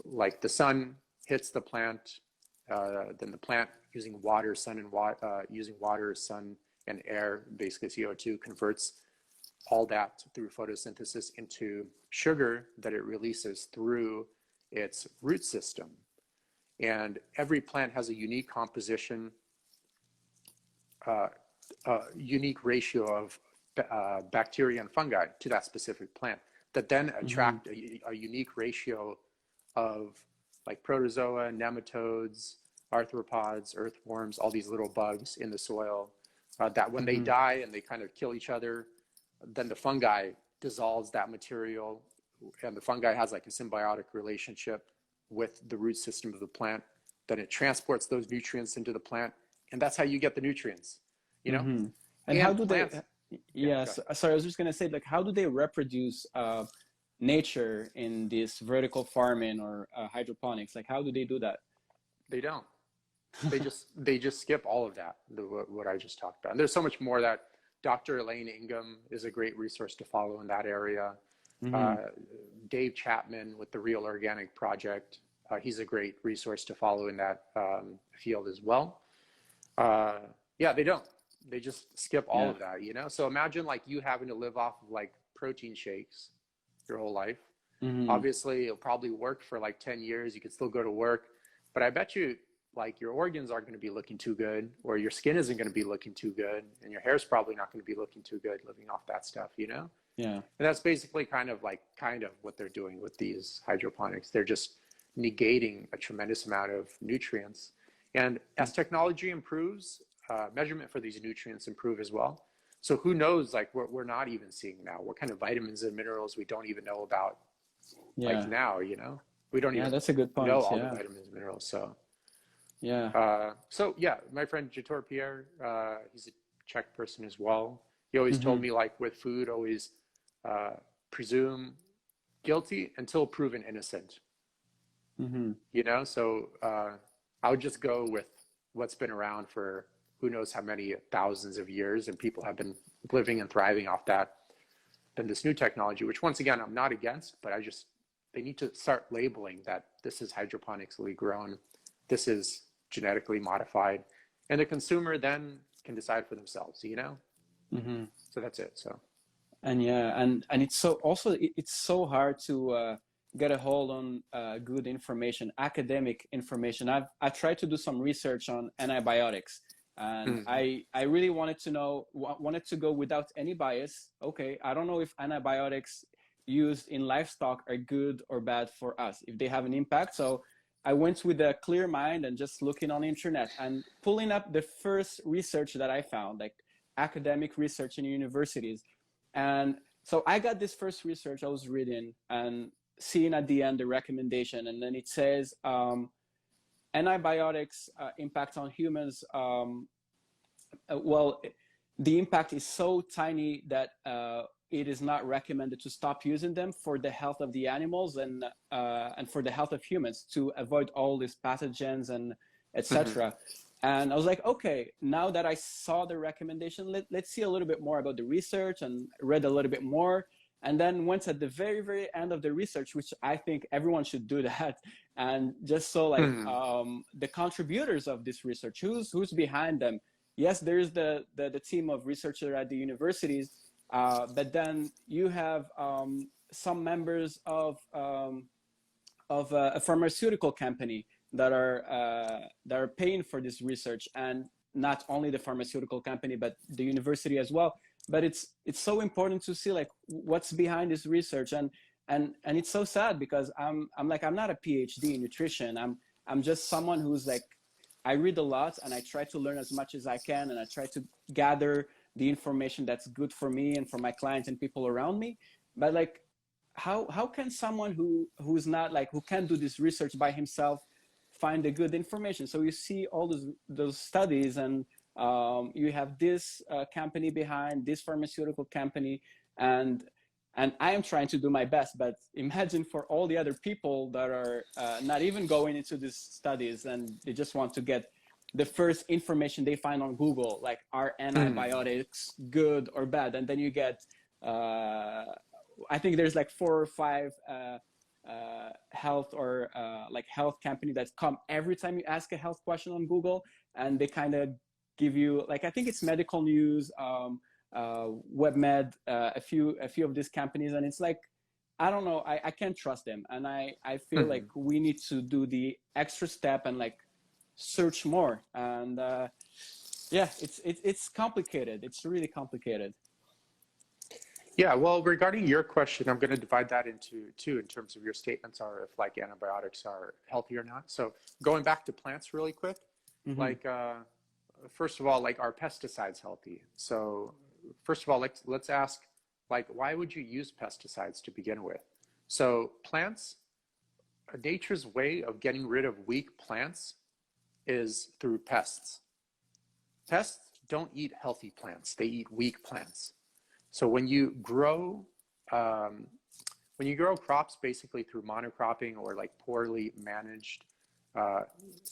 like the sun hits the plant, then the plant using water, using water, sun, and air, basically CO2, converts all that through photosynthesis into sugar that it releases through its root system. And every plant has a unique composition, a unique ratio of bacteria and fungi to that specific plant that then Hmm. attract a unique ratio of like protozoa, nematodes, arthropods, earthworms, all these little bugs in the soil that when they Hmm. die and they kind of kill each other, then the fungi dissolves that material, and the fungi has like a symbiotic relationship with the root system of the plant. Then it transports those nutrients into the plant, and that's how you get the nutrients, you know? Hmm. And how And do they? plants, yeah, go Yes. ahead. Sorry, I was just gonna say, like, how do they reproduce nature in this vertical farming or hydroponics? Like, how do they do that? They don't. They just skip all of that, what I just talked about. And there's so much more that Dr. Elaine Ingham is a great resource to follow in that area. Hmm. Uh, Dave Chapman with the Real Organic Project, he's a great resource to follow in that field as well. Uh, yeah, they don't. They just skip all Yeah. of that, you know? So imagine like you having to live off of like protein shakes your whole life. Hmm. Obviously, it'll probably work for like 10 years. You could still go to work, but I bet you like your organs aren't going to be looking too good, or your skin isn't going to be looking too good, and your hair's probably not going to be looking too good living off that stuff, you know? Yeah. And that's basically kind of what they're doing with these hydroponics. They're just negating a tremendous amount of nutrients. And as technology improves, measurement for these nutrients improve as well. So who knows, like what we're not even seeing now, what kind of vitamins and minerals we don't even know about, like Yeah. now, you know, we don't Yeah, even that's a good know point. all the Yeah. vitamins and minerals. So, Yeah. so yeah, my friend Jator Pierre, he's a Czech person as well. He always told Mm-hmm. me like with food, always presume guilty until proven innocent, Mm-hmm. you know? So I would just go with what's been around for who knows how many thousands of years, and people have been living and thriving off that, than this new technology, which once again, I'm not against, but they need to start labeling that this is hydroponically grown, this is genetically modified, and the consumer then can decide for themselves, you know? Mm-hmm. So that's it. So, And yeah, and it's so also it's so hard to get a hold on good information, academic information. I tried to do some research on antibiotics, and mm-hmm. I really wanted to know, wanted to go without any bias. Okay, I don't know if antibiotics used in livestock are good or bad for us, if they have an impact. So I went with a clear mind and just looking on the internet and pulling up the first research that I found, like academic research in universities. And so I got this first research I was reading and seeing at the end the recommendation, and then it says antibiotics impact on humans. Well, the impact is so tiny that it is not recommended to stop using them for the health of the animals and for the health of humans to avoid all these pathogens and Mm-hmm. etc. And I was like, okay, now that I saw the recommendation, let's see a little bit more about the research, and read a little bit more. And then went at the very, very end of the research, which I think everyone should do that, and just saw like Mm-hmm. the contributors of this research, who's behind them. Yes, there's the team of researchers at the universities, but then you have some members of a pharmaceutical company that are paying for this research, and not only the pharmaceutical company but the university as well. But it's so important to see like what's behind this research, and it's so sad because I'm like, I'm not a PhD in nutrition. I'm just someone who's like, I read a lot and I try to learn as much as I can, and I try to gather the information that's good for me and for my clients and people around me. But like, how can someone who's not like, who can't do this research by himself, find the good information? So you see all those studies, and you have this company behind this pharmaceutical company, and I am trying to do my best, but imagine for all the other people that are not even going into these studies, and they just want to get the first information they find on Google, like, are Mm-hmm. antibiotics good or bad? And then you get uh, I think there's like 4 or 5 health or like health company that come every time you ask a health question on Google, and they kind of give you like, I think it's Medical News, WebMed, a few of these companies, and it's like, I don't know, I can't trust them, and I feel Mm-hmm. like we need to do the extra step and like search more, and yeah, it's complicated. It's really complicated. Yeah, well, regarding your question, I'm going to divide that into two in terms of your statements are if like antibiotics are healthy or not. So going back to plants really quick, Mm-hmm. like first of all, like are pesticides healthy? So first of all, let's ask like why would you use pesticides to begin with? So plants, nature's way of getting rid of weak plants is through pests. Pests don't eat healthy plants; they eat weak plants. So um, when you grow crops basically through monocropping or like poorly managed uh,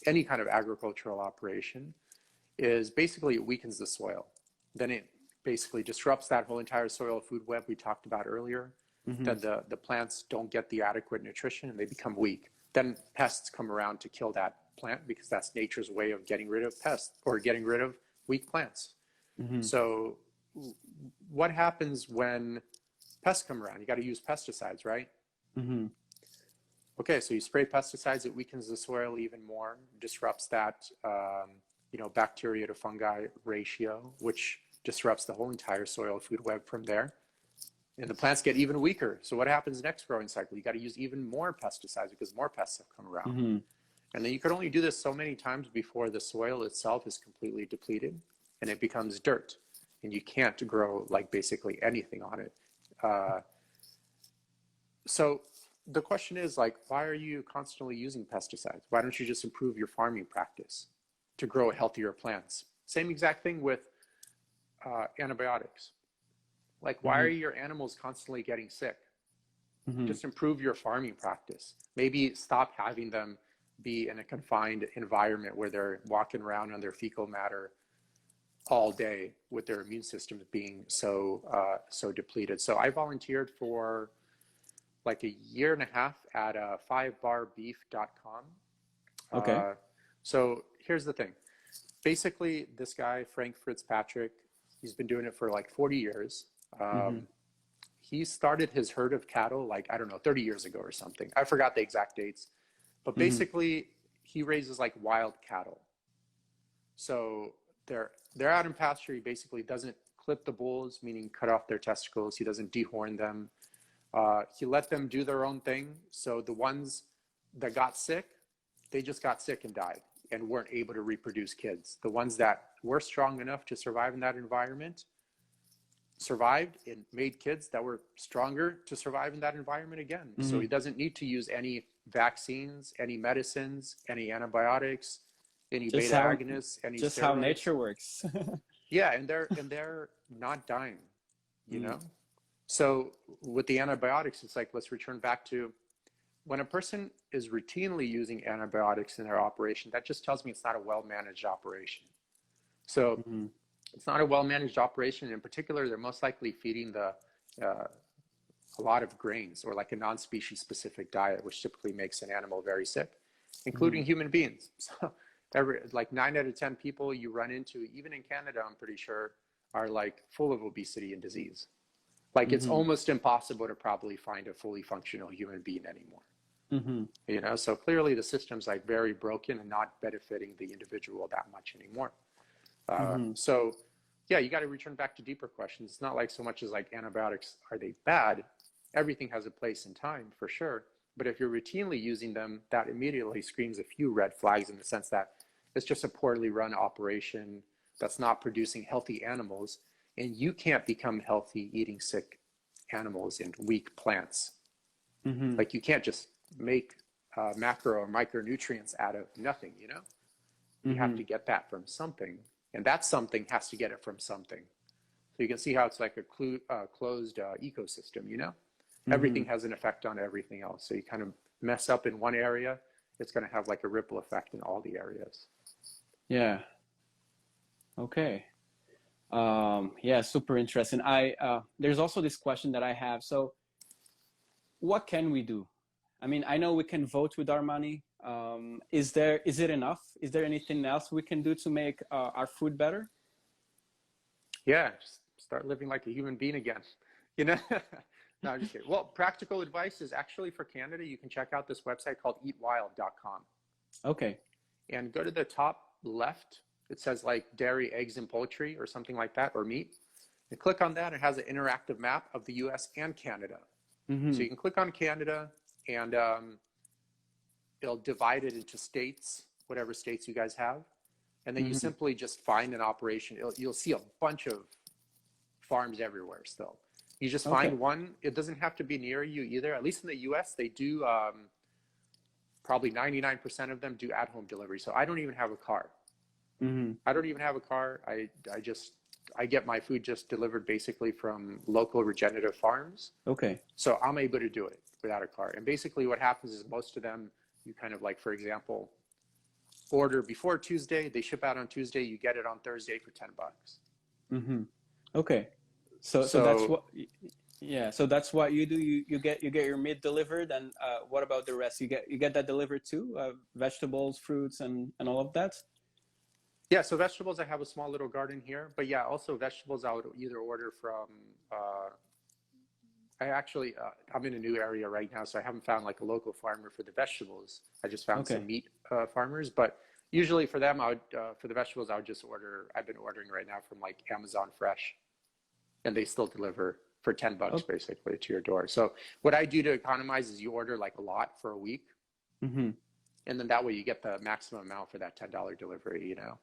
any kind of agricultural operation, is basically it weakens the soil. Then it basically disrupts that whole entire soil food web we talked about earlier. Mm-hmm. Then the plants don't get the adequate nutrition and they become weak. Then pests come around to kill that plant because that's nature's way of getting rid of pests or getting rid of weak plants. Mm-hmm. So what happens when pests come around? You got to use pesticides, right? Mm-hmm. Okay, so you spray pesticides, it weakens the soil even more, disrupts that bacteria to fungi ratio, which disrupts the whole entire soil food web from there. And the plants get even weaker. So what happens next growing cycle? You got to use even more pesticides because more pests have come around. Mm-hmm. And then you could only do this so many times before the soil itself is completely depleted and it becomes dirt. And you can't grow like basically anything on it. So the question is like, why are you constantly using pesticides? Why don't you just improve your farming practice to grow healthier plants? Same exact thing with antibiotics. Like, why are your animals constantly getting sick? Just improve your farming practice. Maybe stop having them be in a confined environment where they're walking around on their fecal matter all day with their immune systems being so depleted. So I volunteered for like a year and a half at 5barbeef.com. Okay. So here's the thing. Basically, this guy, Frank Fitzpatrick, he's been doing it for like 40 years. He started his herd of cattle like, I don't know, 30 years ago or something. I forgot the exact dates. But basically, he raises like wild cattle. So they're out in pasture. He basically doesn't clip the bulls, meaning cut off their testicles. He doesn't dehorn them. He let them do their own thing. So the ones that got sick, they just got sick and died and weren't able to reproduce kids. The ones that were strong enough to survive in that environment survived and made kids that were stronger to survive in that environment again. So he doesn't need to use any vaccines, any medicines, any antibiotics, any beta agonists, any just steroids. how nature works. Yeah, and they're not dying, you know? So with the antibiotics, it's like, let's return back to when a person is routinely using antibiotics in their operation, that just tells me it's not a well-managed operation. So it's not a well-managed operation. In particular, they're most likely feeding a lot of grains or like a non-species specific diet, which typically makes an animal very sick, including human beings. So like 9 out of 10 people you run into, even in Canada, I'm pretty sure, are like full of obesity and disease. Like it's almost impossible to probably find a fully functional human being anymore. You know, so clearly the system's like very broken and not benefiting the individual that much anymore. So yeah, you got to return back to deeper questions. It's not like so much as like antibiotics, are they bad? Everything has a place and time for sure. But if you're routinely using them, that immediately screams a few red flags in the sense that it's just a poorly run operation that's not producing healthy animals. And you can't become healthy eating sick animals and weak plants. Like you can't just make macro or micronutrients out of nothing, you know? You have to get that from something. And that something has to get it from something. So you can see how it's like a closed ecosystem, you know? Everything has an effect on everything else. So you kind of mess up in one area, it's going to have like a ripple effect in all the areas. Yeah. Okay. Yeah, super interesting. There's also this question that I have. So what can we do? I mean, I know we can vote with our money. Is it enough? Is there anything else we can do to make our food better? Yeah, just start living like a human being again, you know? No, I'm just kidding. Well, practical advice is actually for Canada. You can check out this website called eatwild.com. Okay. And go to the top left. It says like dairy, eggs, and poultry or something like that, or meat. And click on that. It has an interactive map of the US and Canada. So you can click on Canada and it'll divide it into states, whatever states you guys have. And then you simply just find an operation. You'll see a bunch of farms everywhere still. You just find one. It doesn't have to be near you either. At least in the US, they do, probably 99% of them do at-home delivery. So I don't even have a car. I don't even have a car. I get my food just delivered basically from local regenerative farms. Okay. So I'm able to do it without a car. And basically what happens is most of them, you kind of like, for example, order before Tuesday, they ship out on Tuesday, you get it on Thursday for $10. Okay. So that's what, yeah. So that's what you do. You get your meat delivered, and what about the rest? You get that delivered too? Vegetables, fruits, and all of that. Yeah. So vegetables, I have a small little garden here, but yeah, also vegetables I would either order from. I'm in a new area right now, so I haven't found like a local farmer for the vegetables. I just found some meat farmers, but usually for them, for the vegetables, I would just order. I've been ordering right now from like Amazon Fresh. And they still deliver for $10 basically to your door. So what I do to economize is you order like a lot for a week. And then that way you get the maximum amount for that $10 delivery, you know?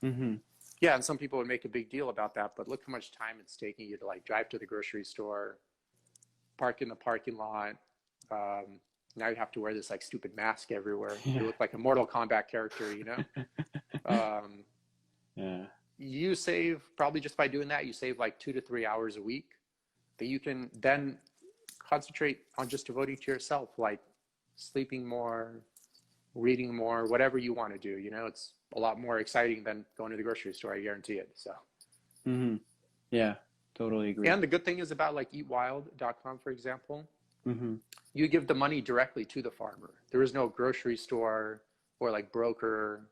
Mm-hmm. Yeah. And some people would make a big deal about that, but look how much time it's taking you to like drive to the grocery store, park in the parking lot. Now you have to wear this like stupid mask everywhere. You look like a Mortal Kombat character, you know? Yeah. You save probably just by doing that, you save like 2 to 3 hours a week that you can then concentrate on just devoting to yourself, like sleeping more, reading more, whatever you want to do. You know, it's a lot more exciting than going to the grocery store. I guarantee it. So, Mm-hmm. Yeah, totally agree. and the good thing is about like eatwild.com, for example, Mm-hmm. you give the money directly to the farmer. There is no grocery store or like broker.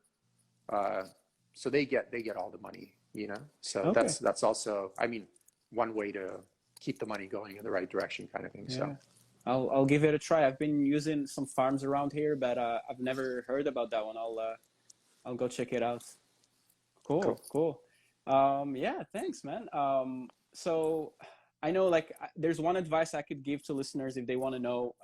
So they get all the money, you know? So Okay. that's also, I mean, one way to keep the money going in the right direction kind of thing. Yeah. So I'll give it a try. I've been using some farms around here, but I've never heard about that one. I'll go check it out. Cool, cool. cool. Yeah, thanks, man. So I know like there's one advice I could give to listeners if they want to know,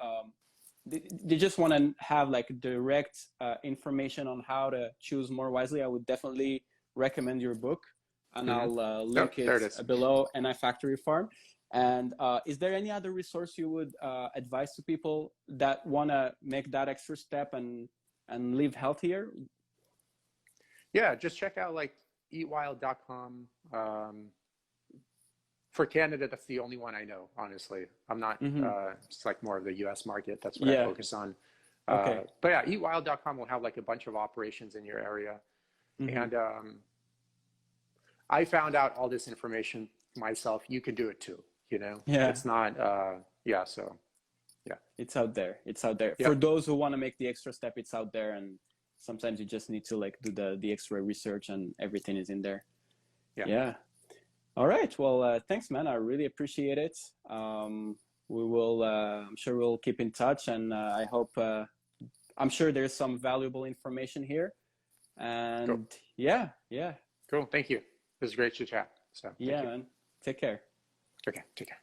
they just want to have like direct information on how to choose more wisely. I would definitely recommend your book, and I'll link it below, NI Factory Farm. And is there any other resource you would advise to people that want to make that extra step and live healthier? Yeah, just check out like eatwild.com. For Canada, that's the only one I know, honestly. I'm not, it's like more of the US market. That's what I focus on. Okay. But yeah, eatwild.com will have like a bunch of operations in your area. And I found out all this information myself. You can do it too, you know? Yeah. It's not, so yeah. It's out there. It's out there. Yeah. For those who want to make the extra step, it's out there. And sometimes you just need to like do the extra research and everything is in there. Yeah. All right. Well, thanks, man. I really appreciate it. We will, I'm sure we'll keep in touch, and I hope, I'm sure there's some valuable information here. And yeah. Cool. Thank you. It was great to chat. So yeah, man. Take care. Okay. Take care.